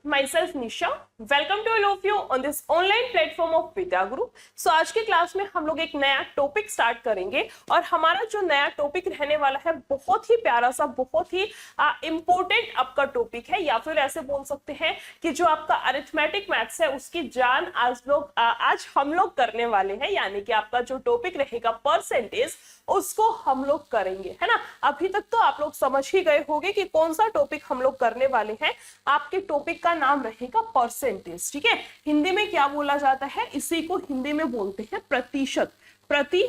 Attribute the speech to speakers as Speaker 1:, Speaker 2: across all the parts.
Speaker 1: myself Nisha. Welcome to all of you on this online platform of Vidya Guru. So आज की class में हम लोग एक नया टॉपिक स्टार्ट करेंगे और हमारा जो नया टॉपिक रहने वाला है बहुत ही प्यारा सा, बहुत ही इम्पोर्टेंट आपका टॉपिक है, या फिर ऐसे बोल सकते हैं कि जो आपका अरिथमेटिक मैथ्स है उसकी जान आज हम लोग करने वाले हैं. यानी कि आपका जो टॉपिक रहेगा परसेंटेज उसको हम लोग करेंगे, है ना. अभी तक तो आप लोग समझ ही गए होंगे कि कौन सा टॉपिक हम लोग करने वाले हैं. आपके टॉपिक का नाम रहेगा परसेंटेज. ठीक है, हिंदी में क्या बोला जाता है, इसी को हिंदी में बोलते हैं प्रतिशत. प्रति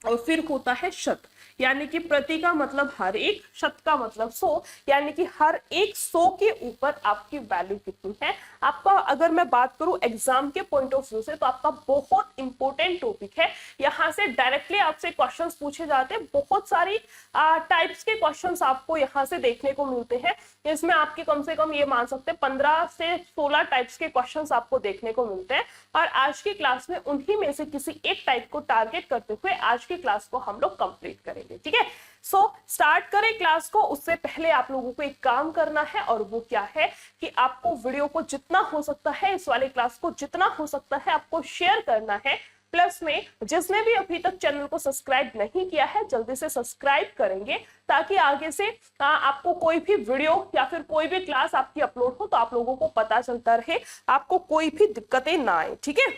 Speaker 1: और फिर होता है शत. यानी कि प्रति का मतलब हर एक, शत का मतलब 100. यानी कि हर एक 100 के ऊपर आपकी वैल्यू कितनी है. आपका अगर मैं बात करूं एग्जाम के पॉइंट ऑफ व्यू से तो आपका बहुत इंपॉर्टेंट टॉपिक है. यहाँ से डायरेक्टली आपसे क्वेश्चंस पूछे जाते हैं. बहुत सारी टाइप्स के क्वेश्चंस आपको यहाँ से देखने को मिलते हैं. इसमें आपके कम से कम ये मान सकते हैं 15 से 16 टाइप्स के क्वेश्चंस आपको देखने को मिलते हैं. और आज की क्लास में उन्हीं में से किसी एक टाइप को टारगेट करते हुए आज की क्लास को हम लोग कंप्लीट करेंगे. ठीक है, सो स्टार्ट करें क्लास को. उससे पहले आप लोगों को एक काम करना है और वो क्या है कि आपको वीडियो को जितना हो सकता है, इस वाले क्लास को जितना हो सकता है आपको शेयर करना है. प्लस में जिसने भी अभी तक चैनल को सब्सक्राइब नहीं किया है जल्दी से सब्सक्राइब करेंगे ताकि आगे से आपको कोई भी वीडियो या फिर कोई भी क्लास आपकी अपलोड हो तो आप लोगों को पता चलता रहे, आपको कोई भी दिक्कतें ना आए. ठीक है,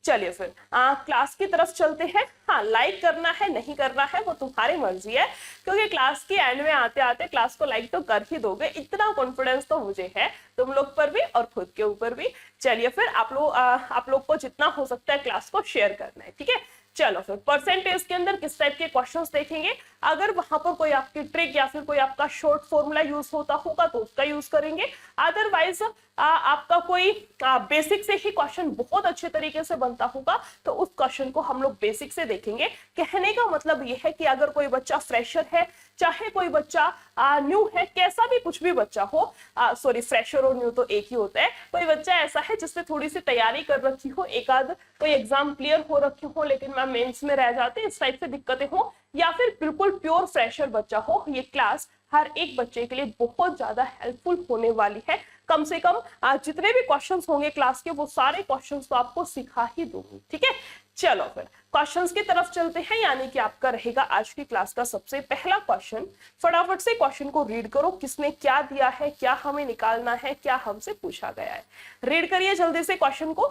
Speaker 1: चलिए फिर क्लास की तरफ चलते हैं. हाँ, लाइक करना है नहीं करना है वो तुम्हारी मर्जी है, क्योंकि क्लास के एंड में आते आते क्लास को लाइक तो कर ही दोगे, इतना कॉन्फिडेंस तो मुझे है तुम लोग पर भी और खुद के ऊपर भी. चलिए फिर आप लोग को जितना हो सकता है क्लास को शेयर करना है. ठीक है, चलो फिर परसेंटेज के अंदर किस टाइप के क्वेश्चंस देखेंगे. अगर वहां पर कोई आपकी ट्रिक या फिर कोई आपका शॉर्ट फॉर्मूला यूज होता होगा तो उसका यूज करेंगे. अदरवाइज आपका कोई बेसिक से ही क्वेश्चन बहुत अच्छे तरीके से बनता होगा तो उस क्वेश्चन को हम लोग बेसिक से देखेंगे. कहने का मतलब यह है कि अगर कोई बच्चा फ्रेशर है, चाहे कोई बच्चा न्यू है, कैसा भी कुछ भी बच्चा हो, सॉरी फ्रेशर और न्यू तो एक ही होता है. कोई बच्चा ऐसा है जिसने थोड़ी सी तैयारी कर रखी हो, एक आध कोई एग्जाम क्लियर हो रखे हो लेकिन मैम मेंस में रह जाते, इस टाइप से दिक्कतें हो, या फिर बिल्कुल प्योर फ्रेशर बच्चा हो, ये क्लास हर एक बच्चे के लिए बहुत ज्यादा हेल्पफुल होने वाली है. कम से कम जितने भी क्वेश्चंस होंगे क्लास के वो सारे क्वेश्चंस तो आपको सिखा ही दूंगी. ठीक है, चलो फिर क्वेश्चंस की तरफ चलते हैं. यानी कि आपका रहेगा आज की क्लास का सबसे पहला क्वेश्चन. फटाफट से क्वेश्चन को रीड करो, किसने क्या दिया है, क्या हमें निकालना है, क्या हमसे पूछा गया है. रीड करिए जल्दी से क्वेश्चन को.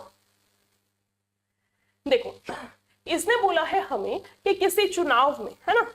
Speaker 1: देखो, इसने बोला है हमें कि किसी चुनाव में, है ना.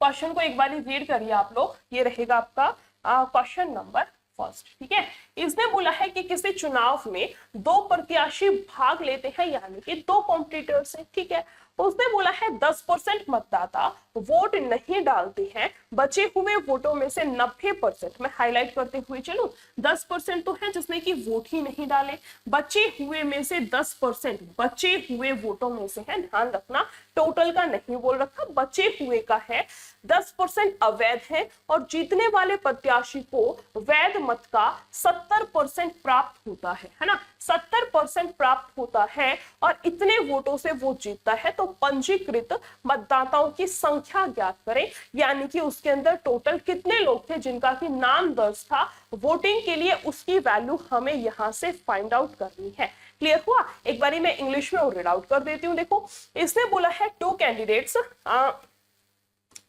Speaker 1: क्वेश्चन को एक बार रीड करिए आप लोग. ये रहेगा आपका क्वेश्चन नंबर फर्स्ट. ठीक है, इसने बोला है कि किसी चुनाव में दो प्रत्याशी भाग लेते हैं, यानी कि दो कॉम्पिटिटर्स हैं. ठीक है, उसने बोला है 10% मतदाता वोट नहीं डालते हैं, बचे हुए वोटों में से 90%, मैं हाईलाइट करते हुए चलूं, 10% तो है जिसने कि वोट ही नहीं डाले, बचे हुए में से 10% बचे हुए वोटों में से है. ध्यान रखना, टोटल का नहीं बोल रखा, बचे हुए का है. 10% अवैध है और जीतने वाले प्रत्याशी को वैध मत का 70% प्राप्त होता है ना. 70% प्राप्त होता है और इतने वोटों से वो जीतता है. तो पंजीकृत मतदाताओं की संख्या ज्ञात करें, यानी कि उसके अंदर टोटल कितने लोग थे जिनका कि नाम दर्ज था वोटिंग के लिए, उसकी वैल्यू हमें यहां से फाइंड आउट करनी है. क्लियर हुआ. एक बारी मैं इंग्लिश में और रीड आउट कर देती हूँ. देखो, इसने बोला है टू कैंडिडेट्स,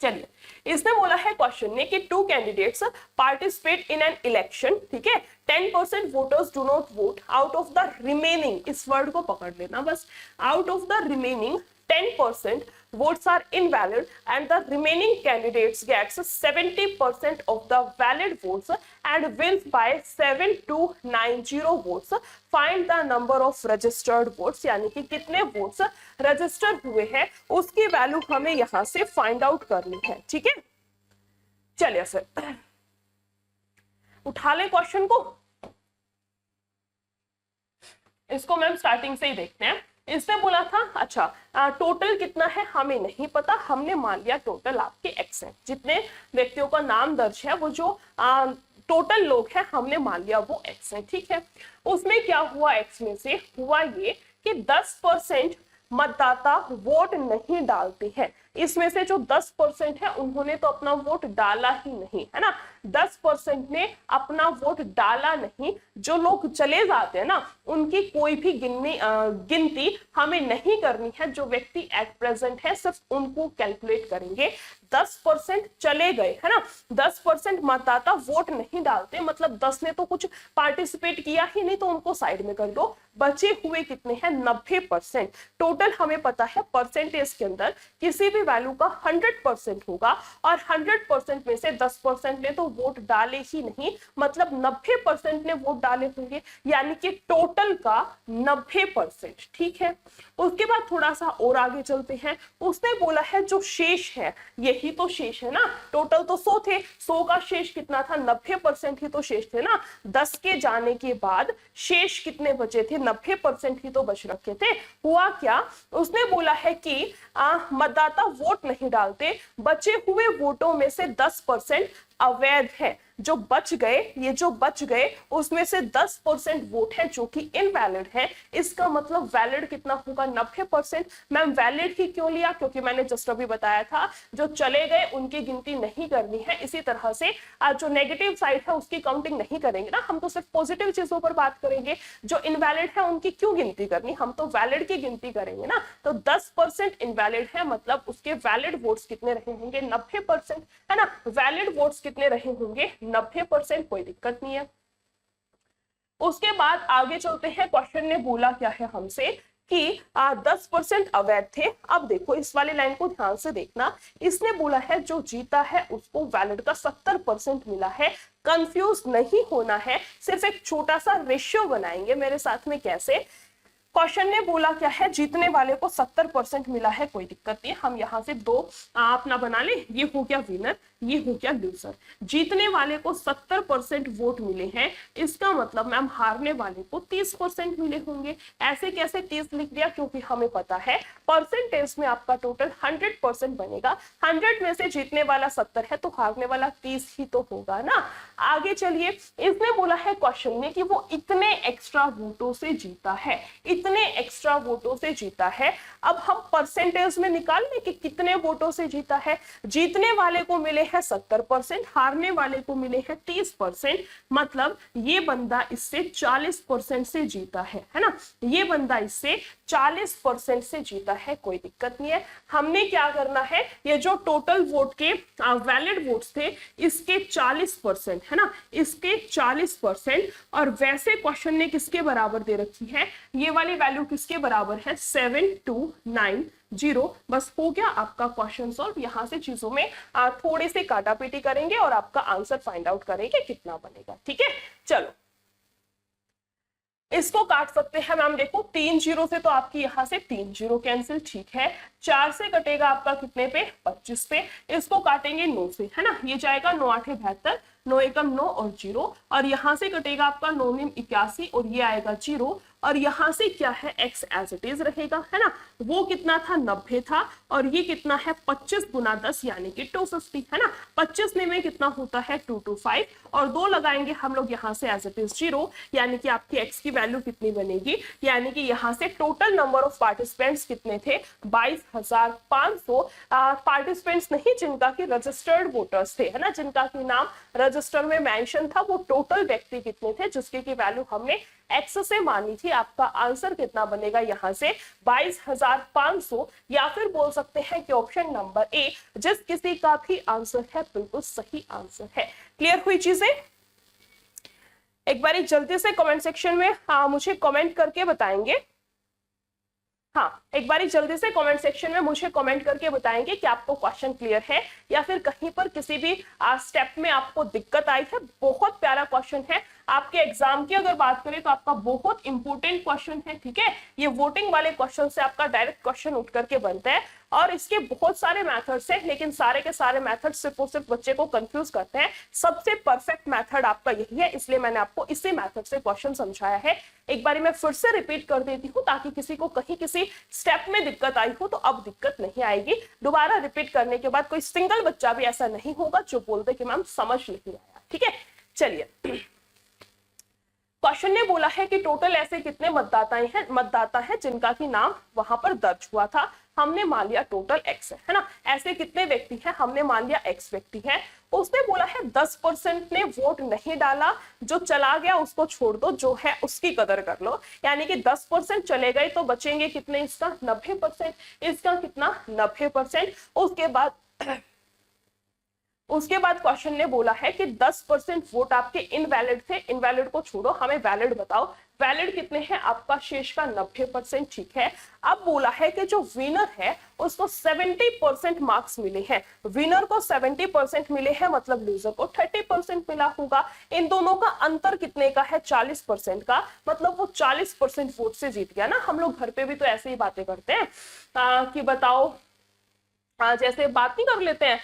Speaker 1: चलिए इसने बोला है क्वेश्चन ने कि two candidates participate in an election. ठीक है, 10% voters do not vote out of the remaining, इस वर्ड को पकड़ लेना बस, out of the remaining 10% votes are invalid and the remaining candidates gets 70% of the valid votes and wins by 7290 votes. Find the number of registered votes, यानी कि कितने votes register हुए हैं उसकी वैल्यू हमें यहां से फाइंड आउट करनी है. ठीक है, चलिए फिर उठा ले क्वेश्चन को. इसको मैम स्टार्टिंग से ही देखते हैं. इसने बोला था अच्छा टोटल कितना है हमें नहीं पता, हमने मान लिया टोटल आपके एक्स है, जितने व्यक्तियों का नाम दर्ज है वो जो टोटल लोग हैं हमने मान लिया वो एक्स है. ठीक है, उसमें क्या हुआ, एक्स में से हुआ ये कि 10% मतदाता वोट नहीं डालते हैं, इसमें से जो 10% है उन्होंने तो अपना वोट डाला ही नहीं, है ना। 10% ने अपना वोट डाला नहीं। जो लोग चले जाते हैं ना, उनकी कोई भी गिनती हमें नहीं करनी है। जो व्यक्ति एट प्रेजेंट है सिर्फ उनको कैलकुलेट करेंगे। 10% चले गए, है ना। 10% मतदाता वोट नहीं डालते, मतलब 10 ने तो कुछ पार्टिसिपेट किया ही नहीं, तो उनको साइड में कर दो। बचे हुए कितने हैं? 90%। टोटल हमें पता है परसेंटेज के अंदर किसी भी वैल्यू का 100% होगा, और 100% में से 10% ने तो वोट डाले ही नहीं, मतलब 90% ने वोट डाले होंगे, यानी कि टोटल का 90%। ठीक है, उसके बाद थोड़ा सा और आगे चलते हैं। उसने बोला है जो शेष है, यही तो शेष है ना। टोटल तो 100 थे, 100 का शेष कितना था? 90% ही तो शेष थे ना। 10 के जाने के बाद शेष कितने बचे थे? 90% ही तो बच रखे थे। हुआ क्या? उसने बोला है कि मतदाता वोट नहीं डालते, बचे हुए वोटों में से 10% अवैध है। जो बच गए, ये जो बच गए उसमें से 10% वोट है जो कि इनवैलिड है। इसका मतलब वैलिड कितना होगा? 90%। मैम वैलिड ही क्यों लिया? क्योंकि मैंने जस्ट अभी बताया था जो चले गए उनकी गिनती नहीं करनी है। इसी तरह से जो नेगेटिव साइड है उसकी काउंटिंग नहीं करेंगे ना, हम तो सिर्फ पॉजिटिव चीजों पर बात करेंगे। जो इनवैलिड है उनकी क्यों गिनती करनी, हम तो वैलिड की गिनती करेंगे ना। तो 10% इनवैलिड है, मतलब उसके वैलिड वोट्स कितने रहे होंगे? 90%, है ना। वैलिड वोट्स कितने रहे होंगे? 90%। कोई दिक्कत नहीं है। उसके बाद आगे चलते हैं। क्वेश्चन ने बोला क्या है हमसे कि 10% अवैध थे। अब देखो इस वाली लाइन को ध्यान से देखना। इसने बोला है जो जीता है उसको वैलिड का 70% मिला है। कंफ्यूज नहीं होना है, सिर्फ एक छोटा सा रेशियो बनाएंगे मेरे साथ में। कैसे? क्वेश्चन ने बोला क्या है? जीतने वाले को 70% मिला है। कोई दिक्कत नहीं, हम यहां से दो अपना बना ले। ये हो गया विनर, ये हो गया लूजर। जीतने वाले को 70% वोट मिले हैं, इसका मतलब मैम हारने वाले को 30% मिले होंगे। ऐसे कैसे 30 लिख दिया? क्योंकि हमें पता है परसेंटेज में आपका टोटल 100% बनेगा। 100 में से जीतने वाला 70 है तो हारने वाला 30 ही तो होगा ना। आगे चलिए, इसने बोला है क्वेश्चन में कि वो इतने एक्स्ट्रा वोटों से जीता है, इतने एक्स्ट्रा वोटों से जीता है। अब हम परसेंटेज में निकाल लें कि कितने वोटों से जीता है। जीतने वाले को मिले हैं 70%, हारने वाले को मिले हैं 30%, मतलब ये बंदा इससे 40% से जीता है ना। ये बंदा इससे 40% से जीता है। कोई दिक्कत नहीं है। हमने क्या करना है? ये जो टोटल वोट के वैलिड वोट्स थे इसके 40%, है ना, इसके 40%। और वैसे क्वेश्चन ने किसके बराबर दे रखी है? ये वाली वैल्यू किसके बराबर है? 7290। बस हो गया आपका क्वेश्चन सॉल्व। यहां से चीजों में थोड़ी सी काटापीटी करेंगे और आपका आंसर फाइंड आउट करेंगे कितना बनेगा। ठीक है, चलो इसको काट सकते हैं मैम। देखो 3 जीरो से तो आपकी यहां से 3 जीरो कैंसिल। ठीक है, 4 से कटेगा आपका कितने पे? 25 पे। इसको काटेंगे 9 से, है ना। ये जाएगा 9 8 72, 9 एकम 9 और 0। और यहां से कटेगा आपका 9 9 81 और ये आएगा 0। और यहां से क्या है? x एज इट इज रहेगा, है ना। वो कितना था? 90 था। और ये कितना है? 25 गुना 10 यानी कि 250, है ना। 25 में कितना होता है? 225। और 2 लगाएंगे हम लोग यहां से एज इट इज 0, यानी कि आपकी x की वैल्यू कितनी बनेगी? यानी कि यहां से टोटल नंबर ऑफ पार्टिसिपेंट्स कितने थे? 22,500 पार्टिसिपेंट्स नहीं, जिनका की रजिस्टर्ड वोटर्स थे, है ना, जिनका की नाम रजिस्टर में मेंशन था। वो टोटल व्यक्ति कितने थे जिसकी की वैल्यू हमने एक्स से मानी थी। आपका आंसर कितना बनेगा यहां से? 22,500। या फिर बोल सकते हैं कि ऑप्शन नंबर ए जिस किसी का भी आंसर है बिल्कुल सही आंसर है। क्लियर हुई चीजें? एक बारी जल्दी से कमेंट सेक्शन में मुझे कमेंट करके बताएंगे। हाँ, एक बारी जल्दी से कमेंट सेक्शन में मुझे कमेंट करके बताएंगे कि आपको क्वेश्चन क्लियर है या फिर कहीं पर किसी भी स्टेप में आपको दिक्कत आई है। बहुत प्यारा क्वेश्चन है। आपके एग्जाम की अगर बात करें तो आपका बहुत इंपॉर्टेंट क्वेश्चन है। ठीक है, ये वोटिंग वाले क्वेश्चन से आपका डायरेक्ट क्वेश्चन उठ करके बनता है। और इसके बहुत सारे मेथड्स हैं, लेकिन सारे के सारे मेथड सिर्फ और सिर्फ बच्चे को कंफ्यूज करते हैं। सबसे परफेक्ट मेथड आपका यही है, इसलिए मैंने आपको इसी मेथड से क्वेश्चन समझाया है। एक बार मैं फिर से रिपीट कर देती हूँ ताकि किसी को कहीं किसी स्टेप में दिक्कत आई हो तो अब दिक्कत नहीं आएगी। दोबारा रिपीट करने के बाद कोई सिंगल बच्चा भी ऐसा नहीं होगा जो बोलते कि मैम समझ नहीं आया। ठीक है, चलिए क्वेश्चन ने बोला है कि टोटल ऐसे कितने मतदाता हैं जिनका की नाम वहां पर दर्ज हुआ था। हमने मान लिया टोटल एक्स है ना, ऐसे कितने व्यक्ति हैं, हमने मान लिया एक्स व्यक्ति हैं। उसने बोला है 10% ने वोट नहीं डाला, जो चला गया उसको छोड़ दो, जो है उसकी कदर कर लो। यानी कि 10% चले गए तो बचेंगे कितने, इसका 90%, इसका कितना 90%। उसके बाद क्वेश्चन ने बोला है कि 10% वोट आपके इनवैलिड थे, इनवैलिड को छोड़ो, हमें वैलिड बताओ। वैलिड कितने हैं, आपका शेष का 90%, ठीक है। अब बोला है कि जो विनर है उसको 70% मार्क्स मिले हैं। विनर को 70% मिले हैं, मतलब लूजर को 30% मिला होगा। इन दोनों का अंतर कितने का है, 40% का, मतलब वो 40% वोट से जीत गया ना। हम लोग घर पे भी तो ऐसे ही बातें करते हैं कि बताओ, जैसे बात नहीं कर लेते हैं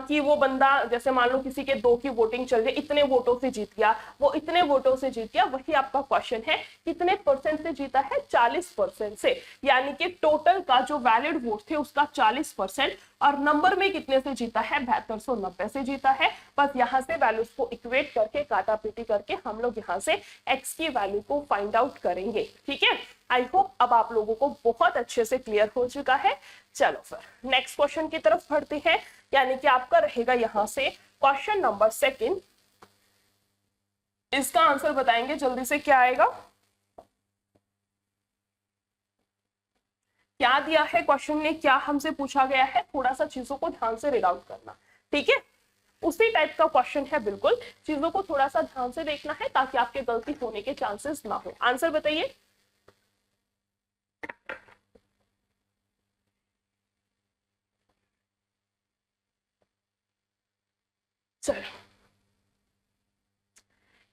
Speaker 1: कि वो बंदा, जैसे मान लो किसी के 2 की वोटिंग चल रही है, इतने वोटों से जीत गया, वो इतने वोटों से जीत गया। वही आपका क्वेश्चन है, कितने परसेंट से जीता है, 40% से। यानी कि टोटल का जो वैलिड वोट थे उसका 40%, और नंबर में कितने से जीता है, 7290 से जीता है। बस यहाँ से वैल्यूज को इक्वेट करके, काटा पीटी करके हम लोग यहाँ से एक्स की वैल्यू को फाइंड आउट करेंगे, ठीक है। आई होप अब आप लोगों को बहुत अच्छे से क्लियर हो चुका है। चलो फिर नेक्स्ट क्वेश्चन की तरफ बढ़ते हैं, यानी कि आपका रहेगा यहां से क्वेश्चन नंबर 2। इसका आंसर बताएंगे जल्दी से, क्या आएगा, क्या दिया है क्वेश्चन ने, क्या हमसे पूछा गया है, थोड़ा सा चीजों को ध्यान से रीड आउट करना, ठीक है। उसी टाइप का क्वेश्चन है, बिल्कुल चीजों को थोड़ा सा ध्यान से देखना है ताकि आपके गलती होने के चांसेस ना हो। आंसर बताइए। चलो,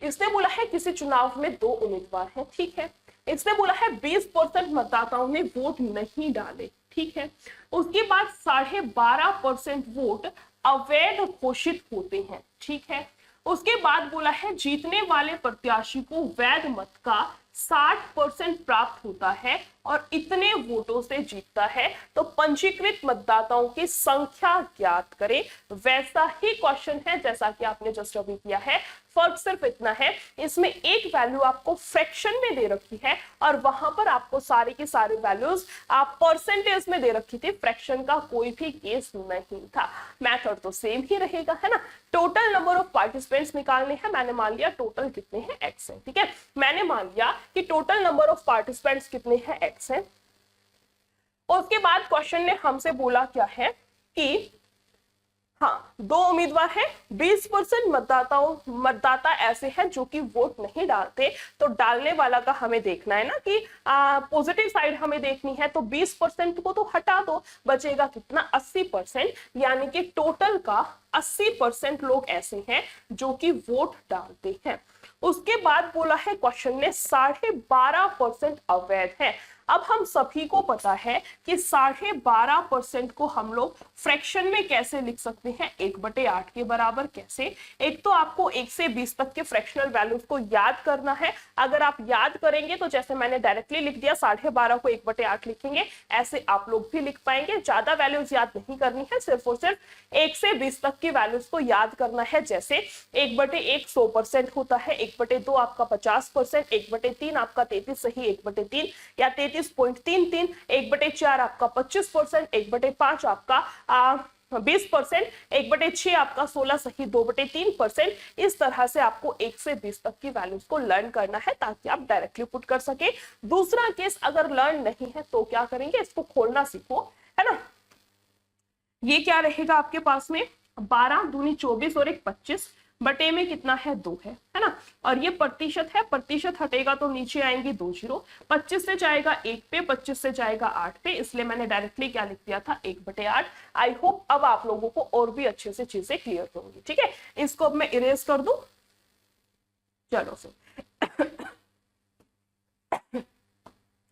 Speaker 1: इसने बोला है किसी चुनाव में 2 उम्मीदवार हैं, ठीक है। इसने बोला है 20% मतदाताओं ने वोट नहीं डाले, ठीक है। उसके बाद 12.5% वोट अवैध घोषित होते हैं, ठीक है। उसके बाद बोला है जीतने वाले प्रत्याशी को वैध मत का 60% प्राप्त होता है और इतने वोटों से जीतता है, तो पंजीकृत मतदाताओं की संख्या ज्ञात करें। वैसा ही क्वेश्चन है जैसा कि आपने जस्ट अभी किया है, फर्क सिर्फ इतना है, इसमें एक वैल्यू आपको फ्रैक्शन में दे रखी है और वहां पर आपको सारे की सारी वैल्यूज आप परसेंटेज में दे रखी थी, फ्रैक्शन का कोई भी केस नहीं था। मेथड तो सेम ही रहेगा, है ना। टोटल नंबर ऑफ पार्टिसिपेंट्स निकालने हैं, मैंने मान लिया टोटल कितने हैं, एक्स है, ठीक है। मैंने मान लिया कि टोटल नंबर ऑफ पार्टिसिपेंट्स कितने हैं, एक्स है। उसके बाद क्वेश्चन ने हमसे बोला क्या है कि हाँ, 2 उम्मीदवार हैं, 20% मतदाता ऐसे हैं जो कि वोट नहीं डालते, तो डालने वाला का हमें देखना है ना कि पॉजिटिव साइड हमें देखनी है, तो 20% को तो हटा दो, बचेगा कितना, 80%। यानी कि टोटल का 80% लोग ऐसे हैं जो कि वोट डालते हैं। उसके बाद बोला है क्वेश्चन ने 12.5% अवैध है। अब हम सभी को पता है कि 12.5% को हम लोग फ्रैक्शन में कैसे लिख सकते हैं, 1/8 के बराबर। कैसे, एक तो आपको 1 से 20 तक के फ्रैक्शनल वैल्यूज को याद करना है। अगर आप याद करेंगे तो जैसे मैंने डायरेक्टली लिख दिया 12.5 को 1/8 लिखेंगे, ऐसे आप लोग भी लिख पाएंगे। ज्यादा वैल्यूज याद नहीं करनी है, सिर्फ और सिर्फ 1 से 20 तक की वैल्यूज को याद करना है। जैसे 1/1 100% होता है, 1/2 आपका 50%, 1/3 आपका 33 सही 1/3 या 33.33, 1/4 आपका 25%, 1/5 आपका 20%, 1/6 आपका 16 सही 2/3%। इस तरह से आपको 1 से 20 तक की वैल्यूज को लर्न करना है ताकि आप डायरेक्टली पुट कर सके। दूसरा केस अगर लर्न नहीं है तो क्या करेंगे, इसको खोलना सीखो, है ना। ये क्या रहेगा आपके पास में, 12 दूनी 24 और 1 25 बटे में कितना है, 2 है ना। और ये प्रतिशत है, प्रतिशत हटेगा तो नीचे आएंगे 2 जीरो, 25 से जाएगा 1 पे, 25 से जाएगा 8 पे, इसलिए मैंने डायरेक्टली क्या लिख दिया था, 1/8। आई होप अब आप लोगों को और भी अच्छे से चीजें क्लियर होंगी, ठीक है। इसको अब मैं इरेज कर दूं, चलो फिर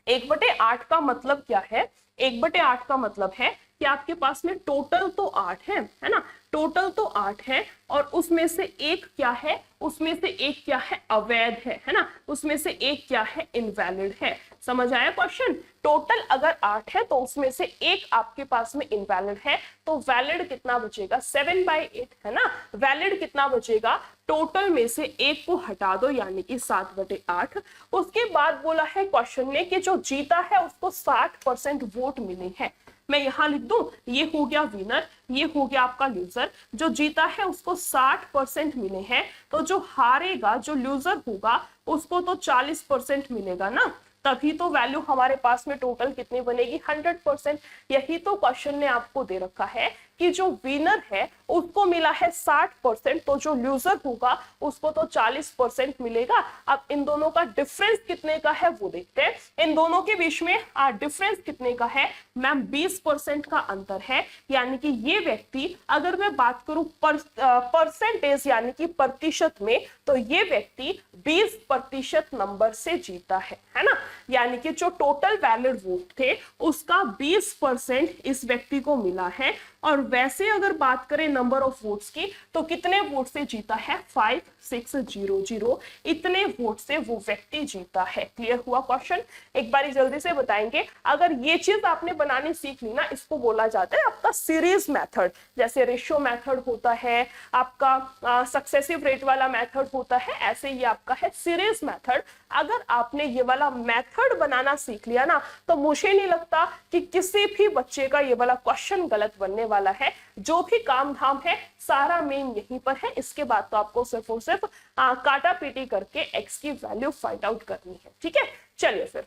Speaker 1: 1/8 का मतलब क्या है, 1/8 का मतलब है कि आपके पास में टोटल तो 8 है ना, टोटल तो 8 है और उसमें से एक क्या है, उसमें से एक क्या है, अवैध है ना, उसमें से एक क्या है, इनवैलिड है। समझ आया क्वेश्चन? टोटल अगर 8 है तो उसमें से एक आपके पास में इनवैलिड है, तो वैलिड कितना बचेगा, 7/8 है ना। वैलिड कितना बचेगा, टोटल में से एक को हटा दो यानी कि 7/8। उसके बाद बोला है क्वेश्चन में कि जो जीता है उसको 60% वोट मिले हैं। मैं यहां लिख दूं, ये हो गया विनर, ये हो गया आपका लूजर। जो जीता है उसको 60% मिले हैं, तो जो हारेगा, जो लूजर होगा, उसको तो 40% मिलेगा ना, तभी तो वैल्यू हमारे पास में टोटल कितनी बनेगी, 100%। यही तो क्वेश्चन ने आपको दे रखा है कि जो विनर है उसको मिला है 60%, तो जो लूजर होगा उसको तो 40% मिलेगा। अब इन दोनों का डिफरेंस कितने का है वो देखते हैं। इन दोनों के बीच में डिफरेंस कितने का है मैम, 20% का अंतर है। यानी कि ये व्यक्ति, अगर मैं बात करूं परसेंटेज यानी कि प्रतिशत में, तो ये व्यक्ति 20% नंबर से जीता है ना। यानी कि जो टोटल वैलिड वोट थे उसका 20% इस व्यक्ति को मिला है। और वैसे अगर बात करें नंबर ऑफ वोट्स की, तो कितने वोट से जीता है, 5600, इतने वोट से वो व्यक्ति जीता है। क्लियर हुआ क्वेश्चन? एक बार जल्दी से बताएंगे। अगर ये चीज आपने बनानी सीख ली ना, इसको बोला जाता है आपका सीरीज मेथड। जैसे रेशियो मेथड होता है आपका, सक्सेसिव रेट वाला मेथड होता है, ऐसे ये आपका है सीरीज मेथड। अगर आपने ये वाला मेथड बनाना सीख लिया ना, तो मुझे नहीं लगता कि किसी भी बच्चे का ये वाला क्वेश्चन गलत बनने वाला है। जो भी काम धाम है सारा मेन यहीं पर है। इसके बाद तो आपको सिर्फ और सिर्फ काटा पीटी करके x की वैल्यू फाइंड आउट करनी है। ठीक है, चलिए फिर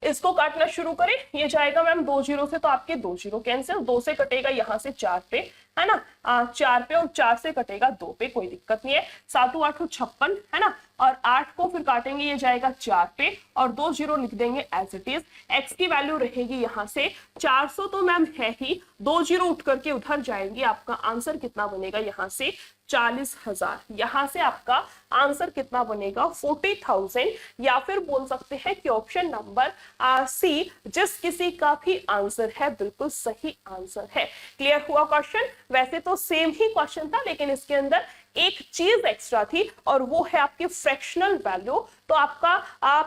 Speaker 1: इसको काटना शुरू करें। ये जाएगा मैम 2 0 से, तो आपके 2 0 कैंसिल, 2 से कटेगा यहाँ से 4 पे, है ना, 4 पे, और 4 से कटेगा 2 पे, कोई दिक्कत नहीं है। 7 8 56 है ना, और 8 को फिर काटेंगे, ये जाएगा 4 पे, और 2 0 लिख देंगे एज इट इज। एक्स की वैल्यू रहेगी यहाँ से 400, तो मैम है ही, 2 0 उठ करके उधर जाएंगे। आपका आंसर कितना बनेगा यहाँ से, 40,000। यहां से आपका आंसर कितना बनेगा, 40,000। या फिर बोल सकते हैं कि ऑप्शन नंबर सी, जिस किसी का भी आंसर है बिल्कुल सही आंसर है। क्लियर हुआ क्वेश्चन? वैसे तो सेम ही क्वेश्चन था, लेकिन इसके अंदर एक चीज एक्स्ट्रा थी, और वो है आपकी फ्रैक्शनल वैल्यू। तो आपका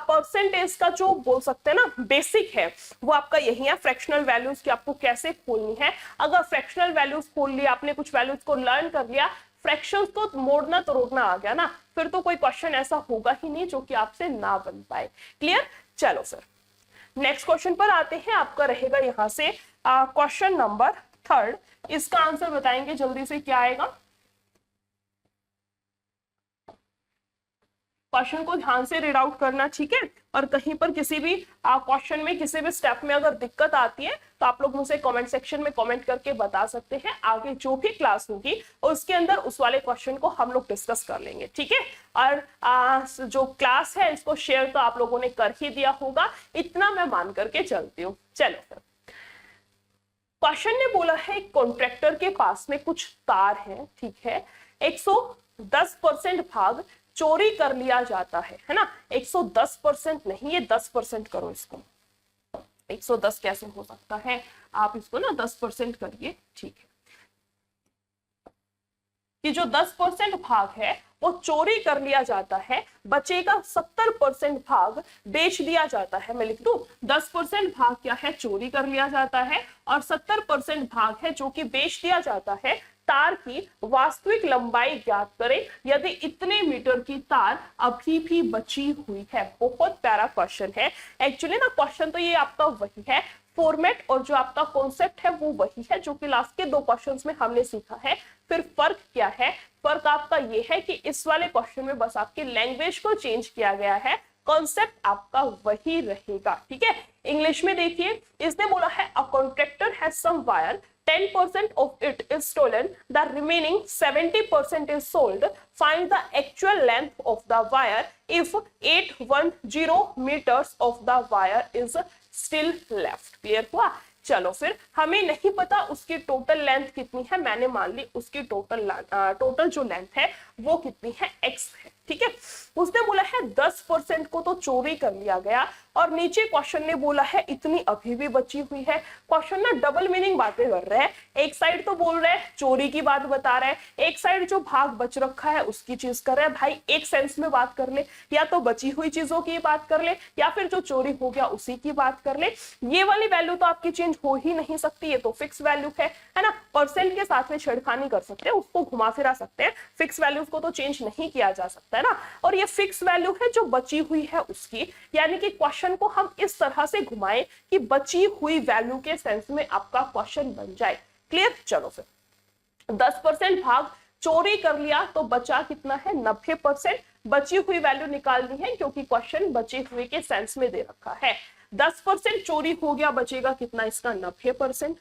Speaker 1: परसेंटेज का जो बोल सकते हैं ना बेसिक है, वो आपका यही है, फ्रैक्शनल वैल्यूज की आपको कैसे खोलनी है। अगर फ्रैक्शनल वैल्यूज खोल लिया आपने, कुछ वैल्यूज को लर्न कर लिया, फ्रैक्शंस तो मोड़ना तोड़ना आ गया ना, फिर तो कोई क्वेश्चन ऐसा होगा ही नहीं जो कि आपसे ना बन पाए। क्लियर? चलो सर नेक्स्ट क्वेश्चन पर आते हैं। आपका रहेगा यहां से क्वेश्चन नंबर 3। इसका आंसर बताएंगे जल्दी से, क्या आएगा। क्वेश्चन को ध्यान से रीड आउट करना, ठीक है। और कहीं पर किसी भी क्वेश्चन में, किसी भी स्टेप में अगर दिक्कत आती है तो आप लोग मुझे कमेंट सेक्शन में कमेंट करके बता सकते हैं। आगे जो भी क्लास होगी उसके अंदर उस वाले क्वेश्चन को हम लोग डिस्कस कर लेंगे, ठीक है। और जो क्लास है इसको शेयर तो आप लोगों ने कर ही दिया होगा, इतना मैं मान करके चलती हूँ। चलो फिर क्वेश्चन ने बोला है कॉन्ट्रैक्टर के पास में कुछ तार है, ठीक है, 110% भाग चोरी कर लिया जाता है ना। 110% नहीं, ये 10% करो इसको। 110 कैसे हो सकता है, आप इसको ना 10% करिए, ठीक है। कि जो 10% भाग है वो चोरी कर लिया जाता है, बचेगा 70% भाग बेच दिया जाता है। मैं लिख दूं 10% भाग क्या है, चोरी कर लिया जाता है, और 70% भाग है जो कि बेच दिया जाता है। तार की वास्तविक लंबाई ज्ञात करें यदि इतने मीटर की तार अभी भी बची हुई है। बहुत प्यारा क्वेश्चन है एक्चुअली ना। क्वेश्चन तो ये आपका वही है, फॉर्मेट और जो आपका कॉन्सेप्ट है वो वही है जो कि लास्ट के 2 क्वेश्चंस में हमने सीखा है। फिर फर्क क्या है, फर्क आपका ये है कि इस वाले क्वेश्चन में बस आपकी लैंग्वेज को चेंज किया गया है, कॉन्सेप्ट आपका वही रहेगा, ठीक है। इंग्लिश में देखिए, इसने बोला है a contractor has some wire, 10% of it is stolen, the remaining 70% is sold. Find the actual length of the wire if 810 meters of the wire is still left. Clear हुआ? चलो फिर हमें नहीं पता उसकी टोटल लेंथ कितनी है, मैंने मान ली उसकी टोटल जो लेंथ है वो कितनी है, x है, ठीक है। उसने बोला है 10% को तो चोरी कर लिया गया, और नीचे क्वेश्चन ने बोला है इतनी अभी भी बची हुई है। क्वेश्चन ना डबल मीनिंग बातें कर रहे हैं, एक साइड तो बोल रहे हैं चोरी की बात बता रहा है, एक साइड जो भाग बच रखा है उसकी चीज कर रहा है। भाई एक सेंस में बात कर ले, या तो बची हुई चीजों की बात कर ले या फिर जो चोरी हो गया उसी की बात कर ले। ये वाली वैल्यू तो आपकी चेंज हो ही नहीं सकती, ये तो फिक्स वैल्यू है ना। परसेंट के साथ में छेड़खानी कर सकते हैं, उसको घुमा फिरा सकते हैं, फिक्स वैल्यूज को तो चेंज नहीं किया जा सकता है ना। और ये फिक्स वैल्यू है जो बची हुई है उसकी, यानी कि क्वेश्चन को हम इस तरह से घुमाएं कि बची हुई वैल्यू के सेंस में आपका क्वेश्चन बन जाए। क्लियर? चलो फिर 10% भाग चोरी कर लिया तो बचा कितना है 90%। बची हुई वैल्यू निकालनी है क्योंकि क्वेश्चन बचे हुए के सेंस में दे रखा है। 10% चोरी हो गया, बचेगा कितना इसका 90%।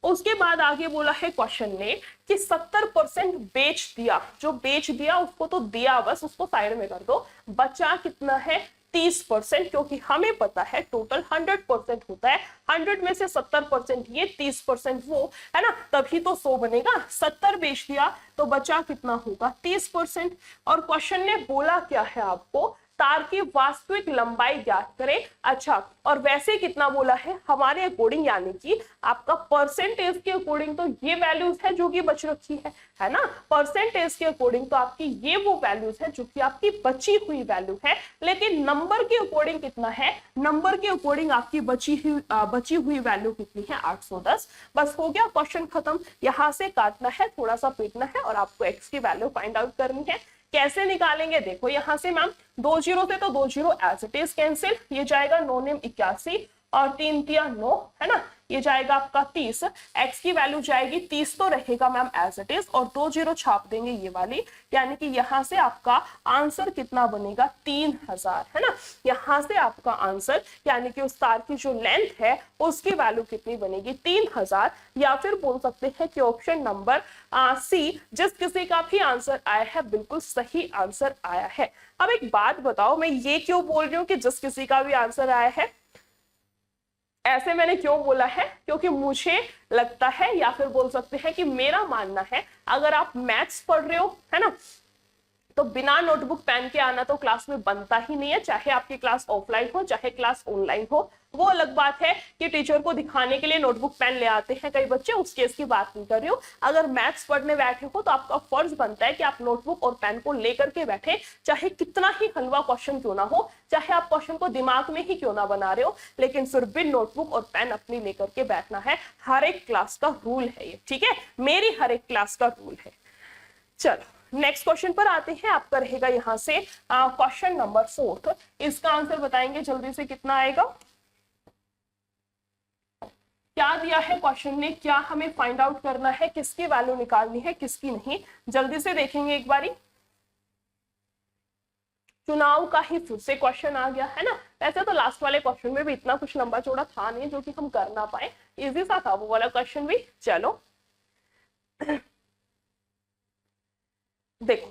Speaker 1: उसके बाद आगे बोला है क्वेश्चन ने कि 70% बेच दिया, जो बेच दिया उसको तो दिया, बस उसको साइड में कर दो। बचा कितना है 30%, क्योंकि हमें पता है टोटल 100% होता है, 100 में से 70% ये 30% वो है ना, तभी तो 100 बनेगा। 70 बेच दिया तो बचा कितना होगा 30%। और क्वेश्चन ने बोला क्या है आपको, तार की वास्तविक लंबाई ज्ञात करें। अच्छा, और वैसे कितना बोला है हमारे अकॉर्डिंग, यानी कि आपका परसेंटेज के अकॉर्डिंग तो ये वैल्यूज है जो कि बच रखी है ना। परसेंटेज के अकॉर्डिंग तो आपकी ये वो वैल्यूज है जो कि आपकी बची हुई वैल्यू है। लेकिन नंबर के अकॉर्डिंग कितना है, नंबर के अकॉर्डिंग आपकी बची हुई वैल्यू कितनी है 810। बस हो गया, क्वेश्चन खत्म। यहां से काटना है, थोड़ा सा पीटना है और आपको एक्स की वैल्यू फाइंड आउट करनी है। कैसे निकालेंगे देखो, यहां से मैम 2 जीरो थे तो 2 zero as it is cancel, ये जाएगा 9 नेम 81 और 3 तिया 9 है ना, ये जाएगा आपका 30। एक्स की वैल्यू जाएगी 30 तो रहेगा मैम एज इट इज, और 2 जीरो छाप देंगे ये वाली, यानी कि यहां से आपका आंसर कितना बनेगा 3000 है ना। यहां से आपका आंसर यानी कि उस तार की जो लेंथ है उसकी वैल्यू कितनी बनेगी 3000, या फिर बोल सकते हैं कि ऑप्शन नंबर सी, जिस किसी का भी आंसर आया है बिल्कुल सही आंसर आया है। अब एक बात बताओ, मैं ये क्यों बोल रही हूँ कि जिस किसी का भी आंसर आया है, ऐसे मैंने क्यों बोला है, क्योंकि मुझे लगता है या फिर बोल सकते हैं कि मेरा मानना है, अगर आप मैथ्स पढ़ रहे हो है ना, तो बिना नोटबुक पेन के आना तो क्लास में बनता ही नहीं है। चाहे आपकी क्लास ऑफलाइन हो चाहे क्लास ऑनलाइन हो, वो अलग बात है कि टीचर को दिखाने के लिए नोटबुक पेन ले आते हैं कई बच्चे, उस केस की बात नहीं कर रही हूँ। अगर मैथ्स पढ़ने बैठे हो तो आपका फर्ज बनता है कि आप नोटबुक और पेन को लेकर के बैठे, चाहे कितना ही हलवा क्वेश्चन क्यों ना हो, चाहे आप क्वेश्चन को दिमाग में ही क्यों ना बना रहे हो, लेकिन फिर भी नोटबुक और पेन अपनी लेकर के बैठना है। हर एक क्लास का रूल है ये, ठीक है, मेरी हर एक क्लास का रूल है। चलो नेक्स्ट क्वेश्चन पर आते हैं। आपका रहेगा यहां से क्वेश्चन नंबर 4। इसका आंसर बताएंगे जल्दी से, कितना आएगा, क्या दिया है क्वेश्चन ने, क्या हमें फाइंड आउट करना है, किसकी वैल्यू निकालनी है किसकी नहीं, जल्दी से देखेंगे एक बारी। चुनाव का ही फिर से क्वेश्चन आ गया है ना। वैसे तो लास्ट वाले क्वेश्चन में भी इतना कुछ लंबा चौड़ा था नहीं जो कि हम कर ना पाए, इजी सा था वो वाला क्वेश्चन भी। चलो देखो,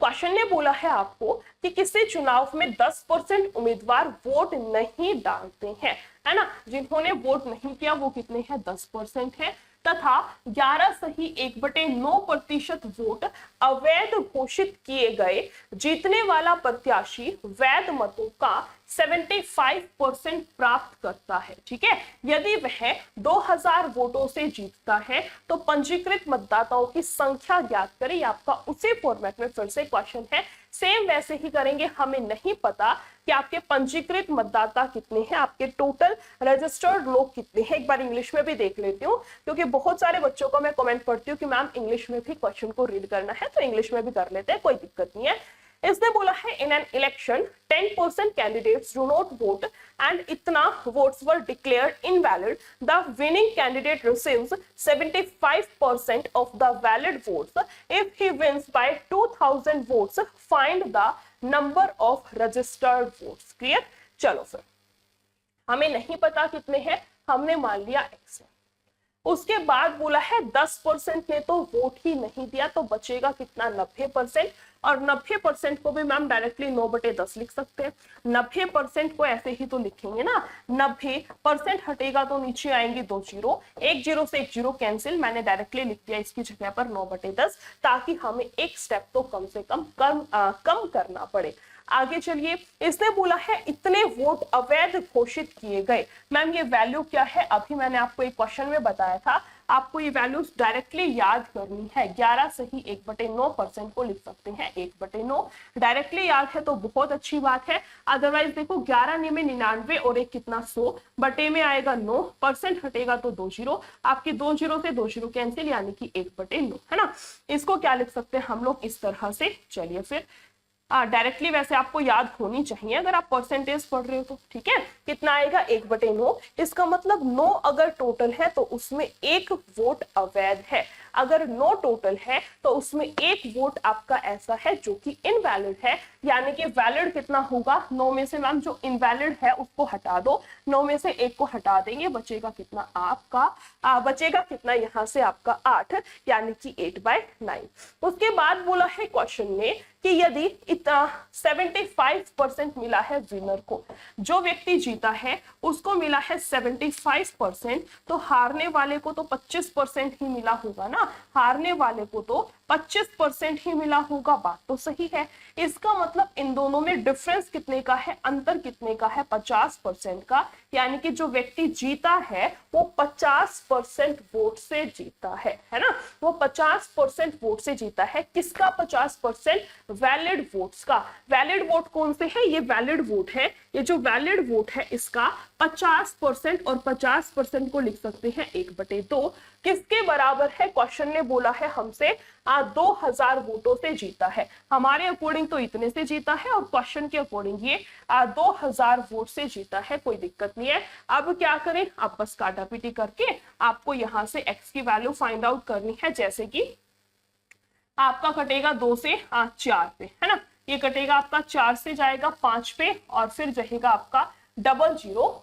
Speaker 1: क्वेश्चन ने बोला है आपको कि किसी चुनाव में 10% उम्मीदवार वोट नहीं डालते हैं, है ना। जिन्होंने वोट नहीं किया वो कितने हैं 10% है, तथा 11 सही 1/9% वोट अवैध घोषित किए गए। जीतने वाला प्रत्याशी वैध मतों का 75% प्राप्त करता है, ठीक है। यदि वह 2000 वोटों से जीतता है तो पंजीकृत मतदाताओं की संख्या ज्ञात करें। आपका उसी फॉर्मेट में फिर से क्वेश्चन है, सेम वैसे ही करेंगे। हमें नहीं पता कि आपके पंजीकृत मतदाता कितने हैं, आपके टोटल रजिस्टर्ड लोग कितने हैं। एक बार इंग्लिश में भी देख लेती हूँ, क्योंकि बहुत सारे बच्चों को मैं कमेंट पढ़ती हूँ कि मैम इंग्लिश में भी क्वेश्चन को रीड करना है, तो इंग्लिश में भी कर लेते हैं, कोई दिक्कत नहीं है। इसने बोला है in an election 10% candidates do not vote and इतना votes were declared invalid, the winning candidate receives 75% of the valid votes. If he wins by 2000 votes find the number of registered votes. Clear? चलो फिर, हमें नहीं पता कितने हैं, हमने मान लिया x है। उसके बाद बोला है 10% ने तो वोट ही नहीं दिया, तो बचेगा कितना 90%। और 90% को भी मैम डायरेक्टली 9/10 लिख सकते हैं। 90% को ऐसे ही तो लिखेंगे ना, 90% हटेगा तो नीचे आएंगे 2 जीरो, 1 जीरो से 1 जीरो कैंसिल, मैंने डायरेक्टली लिख दिया इसकी जगह पर 9/10, ताकि हमें एक स्टेप तो कम से कम कम करना पड़े। आगे चलिए, इसने बोला है इतने वोट अवैध घोषित किए गए। मैम ये वैल्यू क्या है, अभी मैंने आपको एक क्वेश्चन में बताया था, आपको ये वैल्यूज डायरेक्टली याद करनी है। 11 से ही 1/9% को लिख सकते हैं, 1/9 डायरेक्टली याद है तो बहुत अच्छी बात है। अदरवाइज देखो 11 में 99 और एक कितना 100, बटे में आएगा 9%, हटेगा तो 2 जीरो, आपकी 2 जीरो से 2 जीरो कैंसिल, यानी कि 1/9 है ना। इसको क्या लिख सकते हैं हम लोग इस तरह से। चलिए फिर डायरेक्टली वैसे आपको याद होनी चाहिए अगर आप परसेंटेज पढ़ रहे हो तो, ठीक है। कितना आएगा 1/9, इसका मतलब 9 अगर टोटल है तो उसमें 1 वोट अवैध है। अगर 9 टोटल है तो उसमें 1 वोट आपका ऐसा है जो कि इनवैलिड है, यानी कि वैलिड कितना होगा, 9 में से मैम जो इनवैलिड है उसको हटा दो, 9 में से 1 को हटा देंगे, बचेगा कितना आपका बचेगा कितना यहाँ से आपका 8, यानी कि 8/9। उसके बाद बोला है क्वेश्चन में कि यदि इतना 75% मिला है विनर को, जो व्यक्ति जीता है उसको मिला है 75%, तो हारने वाले को तो 25% ही मिला होगा ना, हारने वाले को तो 25% ही मिला होगा, बात तो सही है। इसका मतलब इन दोनों में डिफरेंस कितने का है, अंतर कितने का है, 50% का, यानी कि जो व्यक्ति जीता है वो 50% वोट से जीता है ना, वो 50% वोट से जीता है। किसका 50%, वैलिड वोट्स का। वैलिड वोट कौन से है, ये वैलिड वोट है, ये जो वैलिड वोट है इसका 50%, और 50% को लिख सकते हैं 1/2। किसके बराबर है, क्वेश्चन ने बोला है हमसे 2000 वोटों से जीता है, हमारे अकॉर्डिंग तो इतने से जीता है, और क्वेश्चन के अकॉर्डिंग ये 2000 वोट से जीता है, कोई दिक्कत नहीं है। अब क्या करें, आप बस काटापीटी करके आपको यहां से x की वैल्यू फाइंड आउट करनी है, जैसे कि आपका कटेगा 2 से 4 पे, है ना, ये कटेगा आपका 4 से जाएगा 5 पे, और फिर रहेगा आपका 00,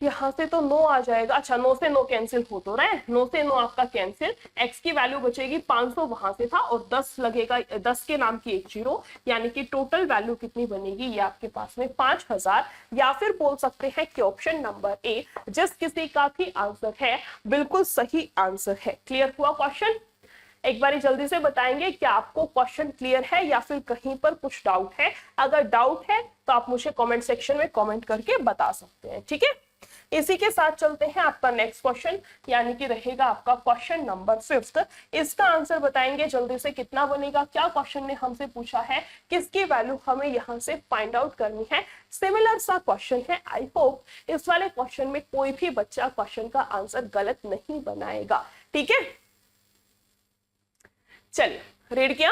Speaker 1: यहां से तो 9 आ जाएगा, अच्छा 9 से 9 कैंसिल हो तो रहे, 9 से 9 आपका कैंसिल, x की वैल्यू बचेगी 500 वहां से था, और 10 लगेगा, 10 के नाम की 1 जीरो, यानी कि टोटल वैल्यू कितनी बनेगी, ये आपके पास में 5000, या फिर बोल सकते हैं कि ऑप्शन नंबर ए जिस किसी का भी आंसर है बिल्कुल सही आंसर है। क्लियर हुआ क्वेश्चन, एक बारी जल्दी से बताएंगे क्या आपको क्वेश्चन क्लियर है या फिर कहीं पर कुछ डाउट है। अगर डाउट है तो आप मुझे कमेंट सेक्शन में कमेंट करके बता सकते हैं, ठीक है। इसी के साथ चलते हैं आपका नेक्स्ट क्वेश्चन, यानी कि रहेगा आपका क्वेश्चन नंबर 5। इसका आंसर बताएंगे जल्दी से, कितना बनेगा, क्या क्वेश्चन ने हमसे पूछा है, किसकी वैल्यू हमें यहां से फाइंड आउट करनी है। सिमिलर सा क्वेश्चन है, आई होप इस वाले क्वेश्चन में कोई भी बच्चा क्वेश्चन का आंसर गलत नहीं बनाएगा, ठीक है। चलिए रीड किया,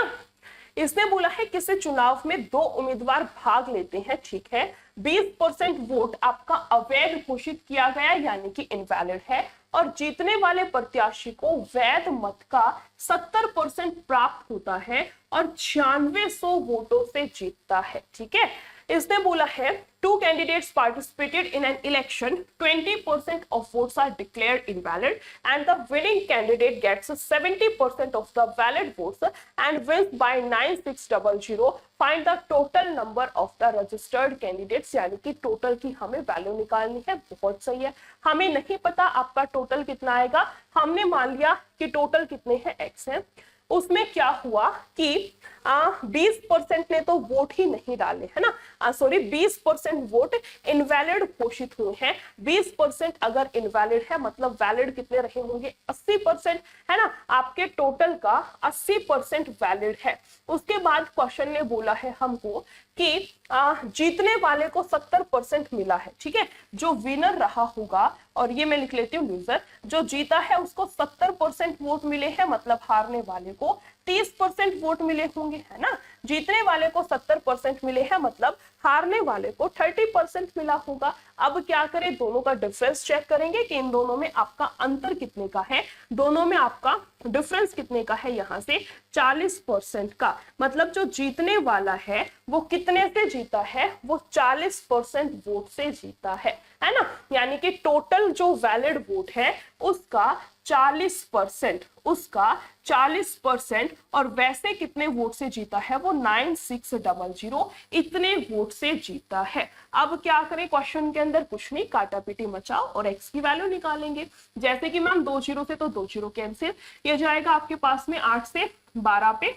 Speaker 1: इसने बोला है किसी चुनाव में 2 उम्मीदवार भाग लेते हैं, ठीक है, 20% वोट आपका अवैध घोषित किया गया, यानी कि इनवैलिड है, और जीतने वाले प्रत्याशी को वैध मत का 70% प्राप्त होता है और 9600 वोटों से जीतता है, ठीक है। इसने बोला है 2 candidates participated in an election, 20% of votes are declared invalid and the winning candidate gets 70% of the valid votes and wins by 9600. Find the total number of the registered candidates, यानी कि टोटल की हमें value निकालनी है। बहुत सही है, हमें नहीं पता आपका टोटल कितना आएगा, हमने मान लिया कि टोटल कितने हैं x है। उसमें क्या हुआ कि 20% ने तो वोट ही नहीं डाले, है ना, सॉरी 20% वोट इनवैलिड घोषित हुए हैं। 20% अगर इनवैलिड है मतलब वैलिड कितने रहे होंगे, 80%, है ना, आपके टोटल का 80% वैलिड है। उसके बाद क्वेश्चन ने बोला है हमको कि जीतने वाले को 70% मिला है, ठीक है, जो विनर रहा होगा, और ये मैं लिख लेती हूँ लूजर, जो जीता है उसको 70% वोट मिले हैं, मतलब हारने वाले को 30% वोट मिले होंगे, है ना। जीतने वाले को 70% मिले हैं, मतलब हारने वाले को 30% मिला होगा। अब क्या करें, दोनों का डिफरेंस चेक करेंगे कि इन दोनों में आपका अंतर कितने का है, दोनों में आपका डिफरेंस कितने का है, यहां से 40% का, मतलब जो जीतने वाला है वो कितने से जीता है, वो 40% वोट से जीता है ना। यानी कि टोटल जो वैलिड वोट है उसका 40%, उसका 40%, और वैसे कितने वोट से जीता है वो 9600, इतने वोट से जीता है। अब क्या करें, क्वेश्चन के अंदर कुछ नहीं, काटा पीटी मचाओ और एक्स की वैल्यू निकालेंगे। जैसे कि मैम 2 जीरो से तो 2 जीरो कैंसिल, ये जाएगा आपके पास में 8 से 12 पे,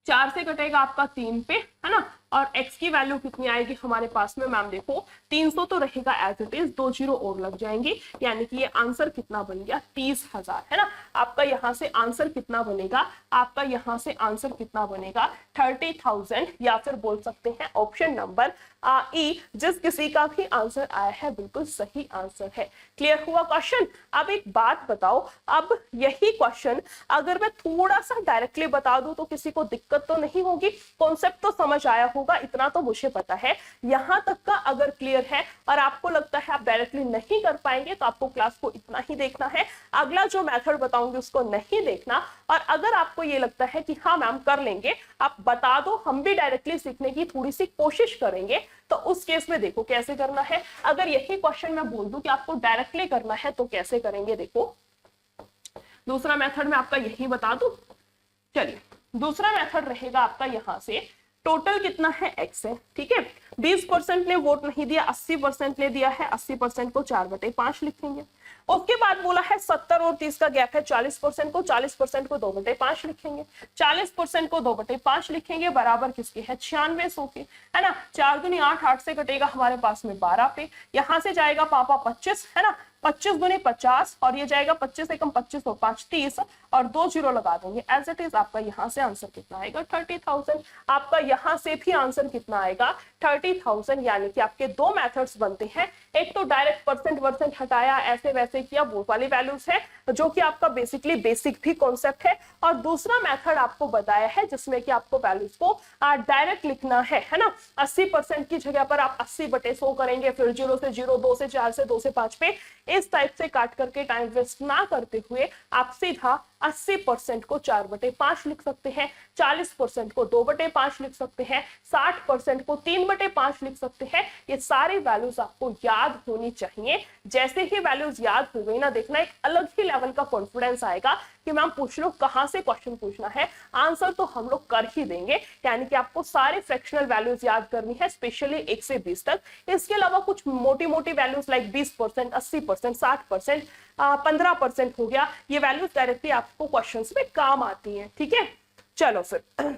Speaker 1: 4 से कटेगा आपका 3 पे, है ना, और x की वैल्यू कितनी आएगी हमारे पास में मैम देखो 300 तो रहेगा एज इट इज, 2 जीरो और लग जाएंगे, यानी कि ये आंसर कितना बन गया 30,000, है ना। आपका यहाँ से आंसर कितना बनेगा, आपका यहाँ से आंसर कितना बनेगा 30,000, या फिर बोल सकते हैं ऑप्शन नंबर ई, जिस किसी का भी आंसर आया है बिल्कुल सही आंसर है। क्लियर हुआ क्वेश्चन। अब एक बात बताओ, अब यही क्वेश्चन अगर मैं थोड़ा सा डायरेक्टली बता दूं तो किसी को दिक्कत तो नहीं होगी, कॉन्सेप्ट तो समझ आया होगा, इतना तो मुझे पता है। यहां तक का अगर क्लियर है और आपको लगता है आप डायरेक्टली नहीं कर पाएंगे तो आपको क्लास को इतना ही देखना है, अगला जो मेथड बताऊंगी उसको नहीं देखना। और अगर आपको ये लगता है कि हाँ मैम कर लेंगे, आप बता दो, हम भी डायरेक्टली सीखने की थोड़ी सी कोशिश करेंगे, तो उस केस में देखो कैसे करना है। अगर यही क्वेश्चन मैं बोल दूं कि आपको डायरेक्टली करना है तो कैसे करेंगे, देखो दूसरा मेथड में आपका यही बता दूं। चलिए दूसरा मेथड रहेगा आपका, यहां से टोटल कितना है x है, ठीक है, 20% ने वोट नहीं दिया, 80% ने दिया है, 80% को 4/5 लिखेंगे। उसके बाद बोला है 70 और 30 का गैप है 40% को, 40% को 2/5 लिखेंगे, 40% को 2/5 लिखेंगे, बराबर किसके है 9600 के, है ना। 4 दूनी 8, 8 से कटेगा हमारे पास में 12 पे, यहां से जाएगा पापा 25, है ना, 25 दूनी 50, और ये जाएगा 25 से कम 25 और 5 30, और 2 जीरो लगा देंगे एज इट इज। आपका यहाँ से आंसर कितना आएगा 30,000। आपका यहाँ से भी आंसर कितना आएगा 30,000, यानी कि आपके दो मेथड्स बनते हैं, एक तो डायरेक्ट परसेंट वर्सेंट हटाया ऐसे वैसे किया, वो वाली वैल्यूज है जो कि आपका बेसिकली बेसिक भी कॉन्सेप्ट है, और दूसरा मेथड आपको बताया है जिसमें कि आपको वैल्यूज को डायरेक्ट लिखना है ना। 80% की जगह पर आप 80/100 करेंगे, फिर 0 से 0, 2 से 4 से 2 से 5 पे, इस टाइप से काट करके टाइम वेस्ट ना करते हुए आप सीधा 80% को 4/5 लिख सकते हैं, 40% को 2/5 लिख सकते हैं, 60% को 3/5 लिख सकते हैं। ये सारी वैल्यूज आपको याद होनी चाहिए। जैसे ही वैल्यूज याद हो गई ना, देखना एक अलग ही लेवल का कॉन्फिडेंस आएगा कि मैम पूछ लो कहां से क्वेश्चन पूछना है, आंसर तो हम लोग कर ही देंगे। यानी कि आपको सारे फ्रैक्शनल वैल्यूज याद करनी है, स्पेशली 1 से 20 तक। इसके अलावा कुछ मोटी मोटी वैल्यूज लाइक 20%, 80%, 60%, 15% हो गया, ये वैल्यूज डायरेक्टली आपको क्वेश्चंस में काम आती हैं, ठीक है। चलो फिर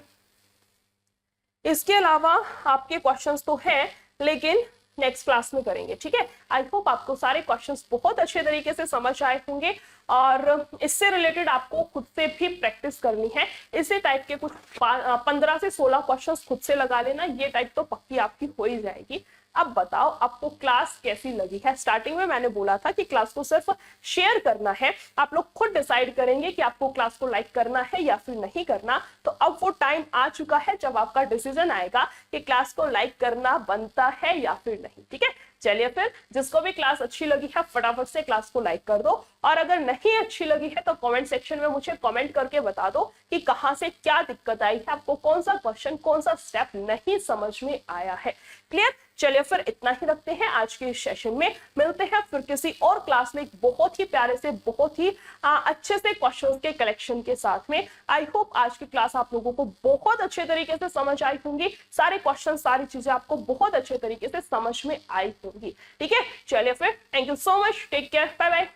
Speaker 1: इसके अलावा आपके क्वेश्चंस तो हैं, लेकिन नेक्स्ट क्लास में करेंगे, ठीक है। आई होप आपको सारे क्वेश्चंस बहुत अच्छे तरीके से समझ आए होंगे, और इससे रिलेटेड आपको खुद से भी प्रैक्टिस करनी है। इसी टाइप के कुछ 15 से 16 क्वेश्चंस खुद से लगा लेना, ये टाइप तो पक्की आपकी हो ही जाएगी। अब बताओ आपको क्लास कैसी लगी है। स्टार्टिंग में मैंने बोला था कि क्लास को सिर्फ शेयर करना है, आप लोग खुद डिसाइड करेंगे कि आपको क्लास को लाइक करना है या फिर नहीं करना। तो अब वो टाइम आ चुका है जब आपका डिसीजन आएगा कि क्लास को लाइक करना बनता है या फिर नहीं, ठीक है। चलिए फिर, जिसको भी क्लास अच्छी लगी है फटाफट से क्लास को लाइक कर दो, और अगर नहीं अच्छी लगी है तो कमेंट सेक्शन में मुझे कमेंट करके बता दो कि कहां से क्या दिक्कत आई है, आपको कौन सा क्वेश्चन, कौन सा स्टेप नहीं समझ में आया है। क्लियर। चलिए फिर इतना ही रखते हैं आज के इस सेशन में, मिलते हैं फिर किसी और क्लास में बहुत ही प्यारे से, बहुत ही अच्छे से क्वेश्चंस के कलेक्शन के साथ में। आई होप आज की क्लास आप लोगों को बहुत अच्छे तरीके से समझ आई होंगी, सारे क्वेश्चन सारी चीजें आपको बहुत अच्छे तरीके से समझ में आई होंगी, ठीक है। चलिए फिर, thank you so much, take care, bye bye.